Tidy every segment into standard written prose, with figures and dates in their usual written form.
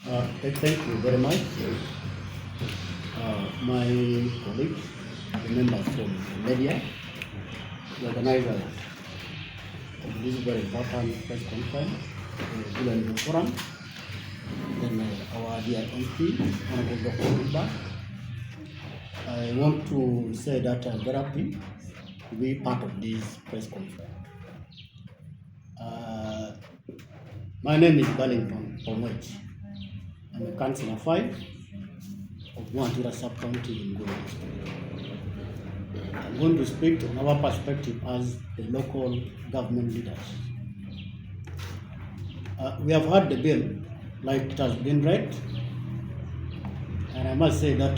Thank you very much. My colleagues, the members from the media, the organizers of this very important press conference, the Forum, then our dear MP, Honorable Dr. Uba. I want to say that I'm very happy to be part of this press conference. My name is Balington from which I'm a councillor 5 of Mwantira sub-county in Gulu district. I'm going to speak on our perspective as the local government leaders. We have heard the bill like it has been read, and I must say that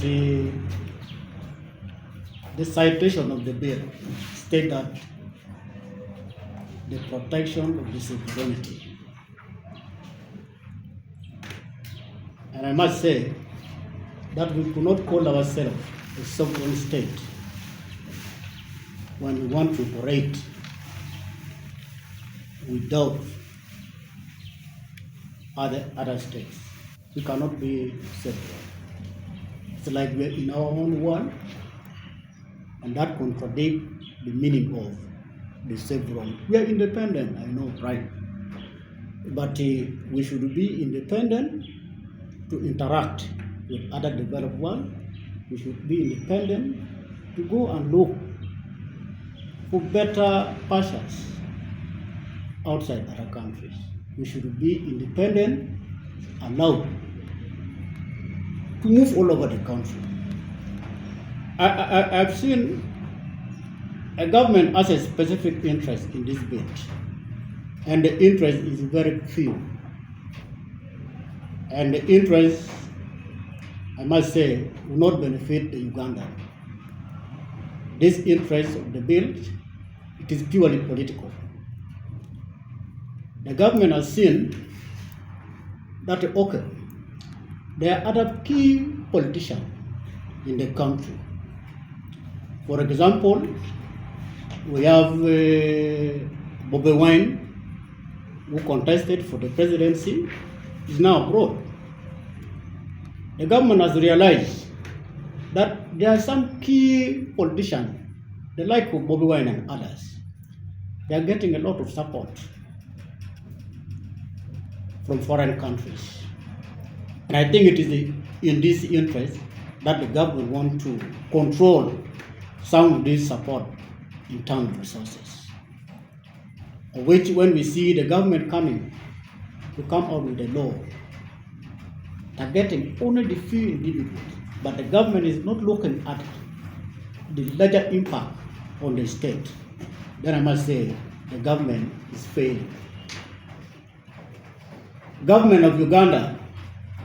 the citation of the bill states that the protection of the sovereignty. And I must say that we could not call ourselves a sovereign state when we want to operate without other states. We cannot be separate. It's like we're in our own world, and that contradicts the meaning of the sovereign. We are independent, I know, right? But we should be independent to interact with other developed world. We should be independent to go and look for better pastures outside other countries. We should be independent, allowed to move all over the country. I've seen a government has a specific interest in this bill, and the interest is very few. And the interest, I must say, will not benefit the Uganda. This interest of the bill, it is purely political. The government has seen that, okay, there are other key politicians in the country. For example, we have Bobi Wine, who contested for the presidency, is now abroad. The government has realized that there are some key politicians, the like of Bobi Wine and others. They are getting a lot of support from foreign countries. And I think it is in this interest that the government wants to control some of this support in terms of resources, which when we see the government coming to come out with a law targeting only the few individuals, but the government is not looking at the larger impact on the state, then I must say the government is failing. Government of Uganda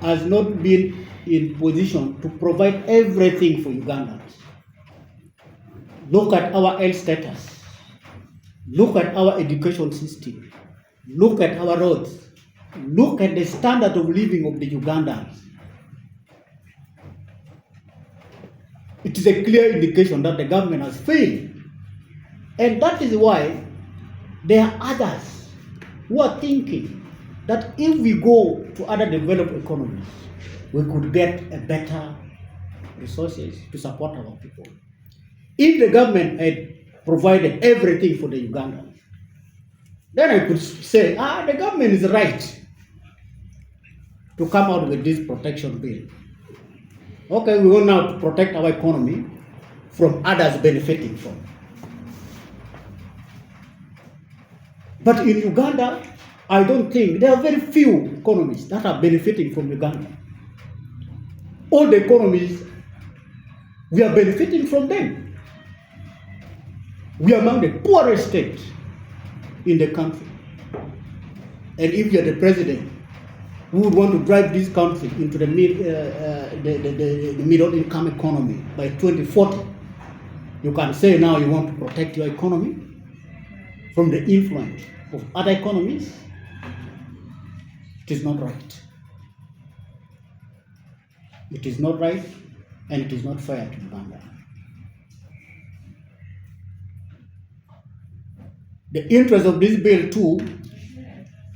has not been in position to provide everything for Ugandans. Look at our health status. Look at our education system. Look at our roads. Look at the standard of living of the Ugandans. It is a clear indication that the government has failed. And that is why there are others who are thinking that if we go to other developed economies, we could get a better resources to support our people. If the government had provided everything for the Ugandans, then I could say, the government is right to come out with this protection bill. Okay, we want now to protect our economy from others benefiting from. But in Uganda, I don't think, there are very few economies that are benefiting from Uganda. All the economies, we are benefiting from them. We are among the poorest states in the country. And if you are the president who would want to drive this country into the middle income economy by 2040, you can say now you want to protect your economy from the influence of other economies. It is not right. It is not right, and it is not fair to Uganda. The interest of this bill too,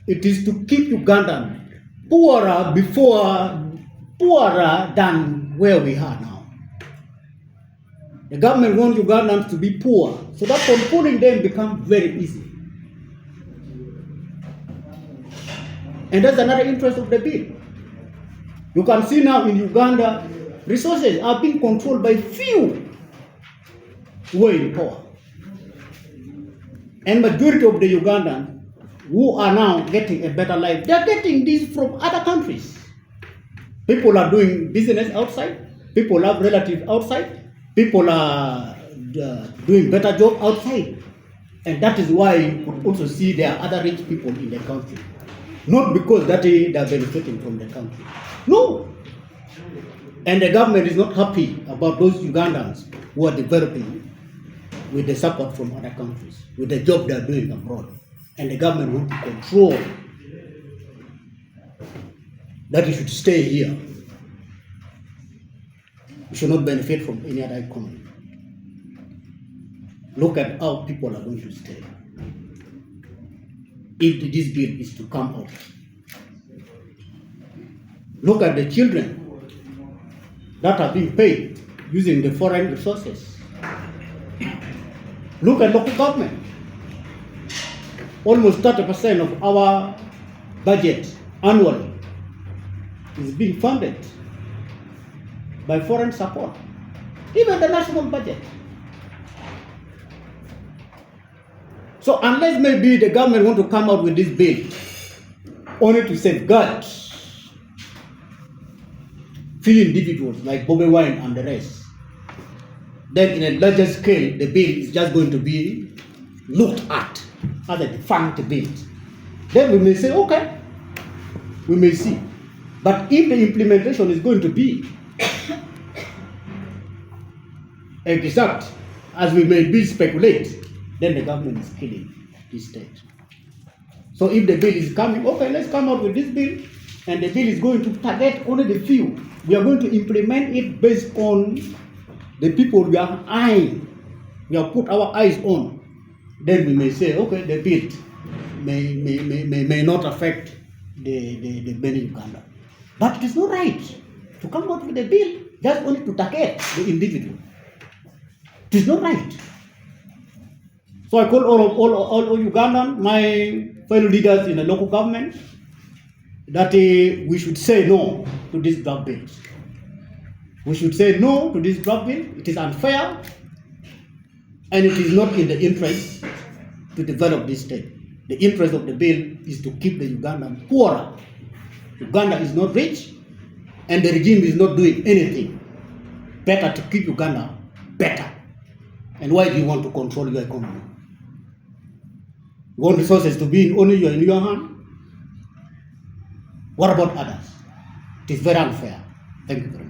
it is to keep Ugandan poorer than where we are now. The government wants Ugandans to be poor, so that controlling them becomes very easy. And that's another interest of the bill. You can see now in Uganda, resources are being controlled by few who are in power. And majority of the Ugandans who are now getting a better life, they are getting this from other countries. People are doing business outside, people have relatives outside, people are doing better job outside. And that is why you could also see there are other rich people in the country. Not because that they are benefiting from the country. No. And the government is not happy about those Ugandans who are developing with the support from other countries, with the job they are doing abroad. And the government wants to control that you should stay here. You should not benefit from any other economy. Look at how people are going to stay if this bill is to come out. Look at the children that are being paid using the foreign resources. Look at local government. Almost 30% of our budget annually is being funded by foreign support, even the national budget. So unless maybe the government want to come out with this bill only to safeguard few individuals like Bobby Wine and the rest, then in a larger scale, the bill is just going to be looked at as a defunct bill. Then we may say, okay, we may see. But if the implementation is going to be exact as we may be speculate, then the government is killing this state. So if the bill is coming, okay, let's come out with this bill, and the bill is going to target only the few. We are going to implement it based on the people we are eyeing, we have put our eyes on. Then we may say, okay, the bill may not affect the many Uganda. But it is not right to come out with a bill just only to target the individual. It is not right. So I call all Ugandan, my fellow leaders in the local government, that we should say no to this draft bill. We should say no to this draft bill. It is unfair, and it is not in the interest to develop this state. The interest of the bill is to keep the Ugandan poorer. Uganda is not rich, and the regime is not doing anything better to keep Uganda better. And why do you want to control your economy? You want resources to be only in your hand? What about others? It is very unfair. Thank you very much.